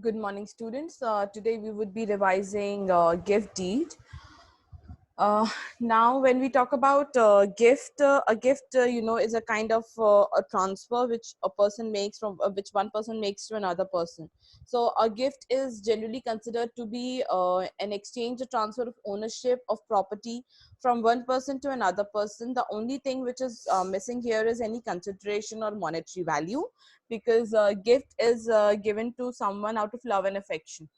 Good morning, students. Today we would be revising gift deed. Uh, Now, when we talk about gift, a gift, is a kind of a transfer which a person makes from which one person makes to another person. So, a gift is generally considered to be an exchange, a transfer of ownership of property from one person to another person. The only thing which is missing here is any consideration or monetary value, because gift is given to someone out of love and affection.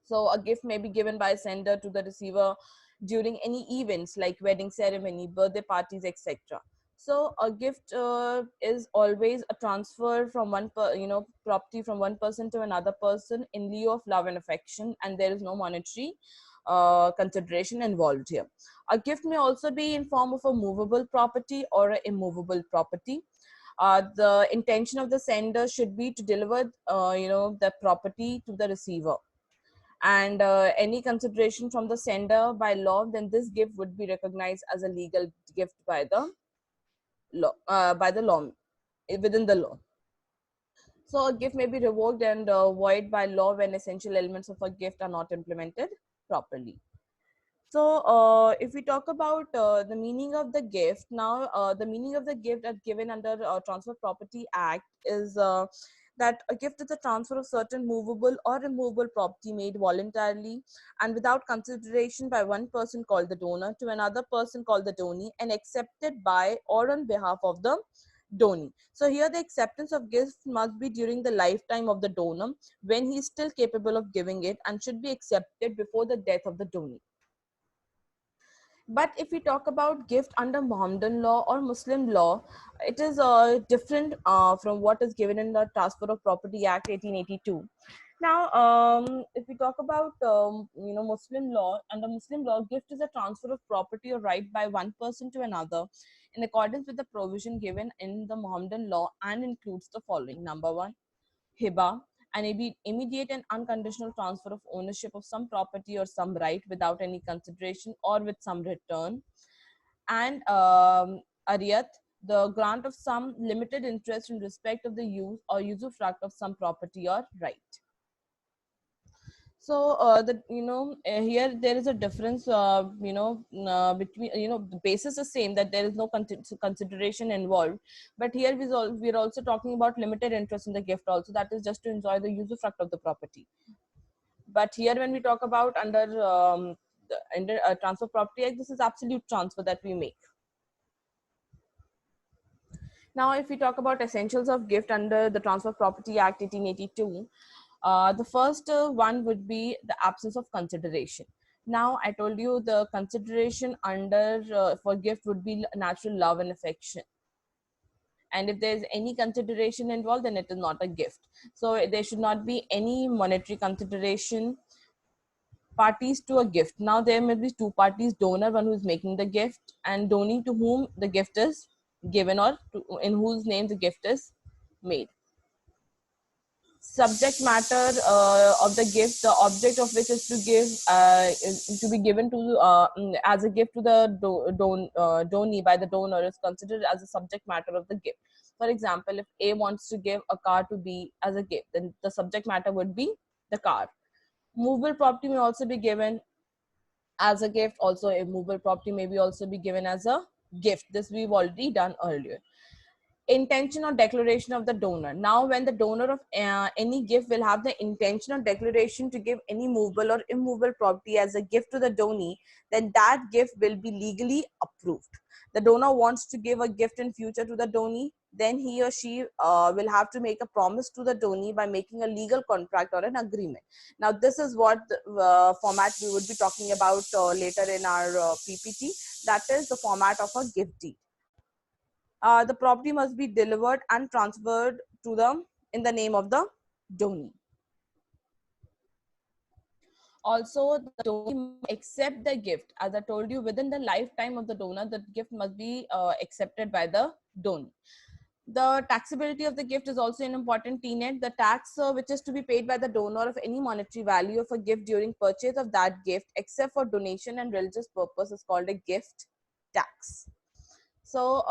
So a gift may be given by a sender to the receiver during any events like wedding ceremony, birthday parties, etc. So a gift is always a transfer from property from one person to another person in lieu of love and affection, and there is no monetary consideration involved here. A gift may also be in form of a movable property or an immovable property. The intention of the sender should be to deliver, the property to the receiver, and any consideration from the sender by law, then this gift would be recognized as a legal gift by the law, within the law. So a gift may be revoked and void by law when essential elements of a gift are not implemented properly. So, if we talk about the meaning of the gift, now the meaning of the gift as given under Transfer Property Act is that a gift is a transfer of certain movable or immovable property made voluntarily and without consideration by one person called the donor to another person called the donee, and accepted by or on behalf of the donee. So here the acceptance of gift must be during the lifetime of the donor when he is still capable of giving it, and should be accepted before the death of the donee. But if we talk about gift under Mohammedan law or Muslim law, it is different from what is given in the Transfer of Property Act 1882. Now, if we talk about Muslim law, under Muslim law, gift is a transfer of property or right by one person to another in accordance with the provision given in the Mohammedan law, and includes the following: number one, hiba, an immediate and unconditional transfer of ownership of some property or some right without any consideration or with some return; and ariyat, the grant of some limited interest in respect of the use or usufruct of some property or right. So here there is a difference, between, the basis is same, that there is no consideration involved, but here we're also talking about limited interest in the gift also, that is just to enjoy the usufruct of the property. But here when we talk about under Transfer Property Act, this is absolute transfer that we make. Now, if we talk about essentials of gift under the Transfer Property Act 1882, the first one would be the absence of consideration. Now, I told you the consideration under for gift would be natural love and affection. And if there's any consideration involved, then it is not a gift. So there should not be any monetary consideration. Parties to a gift. Now there may be two parties: donor, one who is making the gift, and donee, to whom the gift is given, or in whose name the gift is made. Subject matter of the gift, the object of which is to give, to be given to as a gift to the donee by the donor, is considered as a subject matter of the gift. For example, if A wants to give a car to B as a gift, then the subject matter would be the car. Movable property may also be given as a gift. Also, a movable property may be also be given as a gift. This we've already done earlier. Intention or declaration of the donor. Now, when the donor of any gift will have the intention or declaration to give any movable or immovable property as a gift to the donee, then that gift will be legally approved. The donor wants to give a gift in future to the donee, then he or she will have to make a promise to the donee by making a legal contract or an agreement. Now, this is what format we would be talking about later in our PPT. That is the format of a gift deed. The property must be delivered and transferred to them in the name of the donee. Also, the donee must accept the gift. As I told you, within the lifetime of the donor, the gift must be accepted by the donee. The taxability of the gift is also an important tenet. The tax which is to be paid by the donor of any monetary value of a gift during purchase of that gift, except for donation and religious purpose, is called a gift tax. So,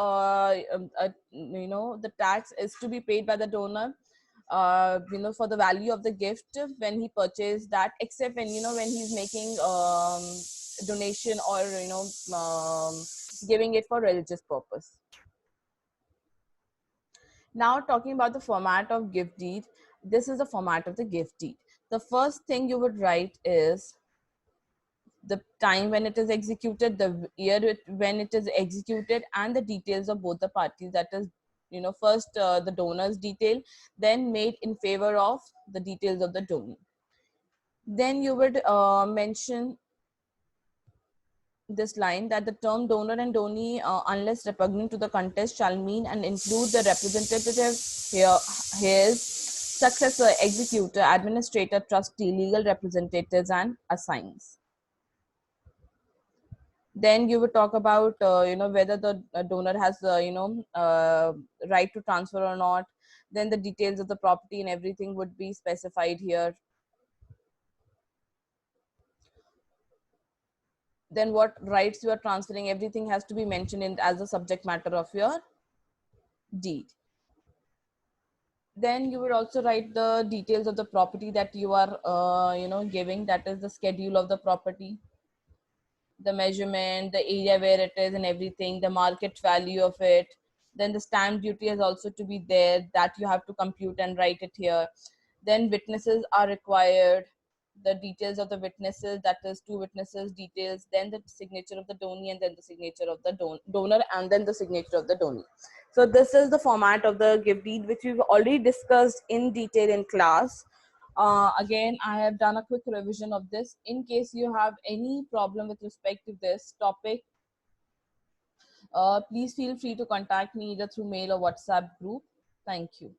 the tax is to be paid by the donor for the value of the gift when he purchased that, except when, when he's making donation or, giving it for religious purpose. Now talking about the format of gift deed, this is the format of the gift deed. The first thing you would write is the time when it is executed, the year when it is executed, and the details of both the parties. That is, first the donor's detail, then made in favor of the details of the donor. Then you would mention this line that the term donor and donee, unless repugnant to the contest, shall mean and include the representative, here, his successor, executor, administrator, trustee, legal representatives, and assigns. Then you would talk about whether the donor has right to transfer or not. Then the details of the property and everything would be specified here. Then what rights you are transferring, everything has to be mentioned in as the subject matter of your deed. Then you would also write the details of the property that you are giving, that is the schedule of the property, the measurement, the area where it is and everything, the market value of it. Then the stamp duty is also to be there, that you have to compute and write it here. Then witnesses are required, the details of the witnesses, that is two witnesses details, then the signature of the donee, and then the signature of the donor, and then the signature of the donee. So this is the format of the gift deed, which we've already discussed in detail in class. Again, I have done a quick revision of this. In case you have any problem with respect to this topic, please feel free to contact me either through mail or WhatsApp group. Thank you.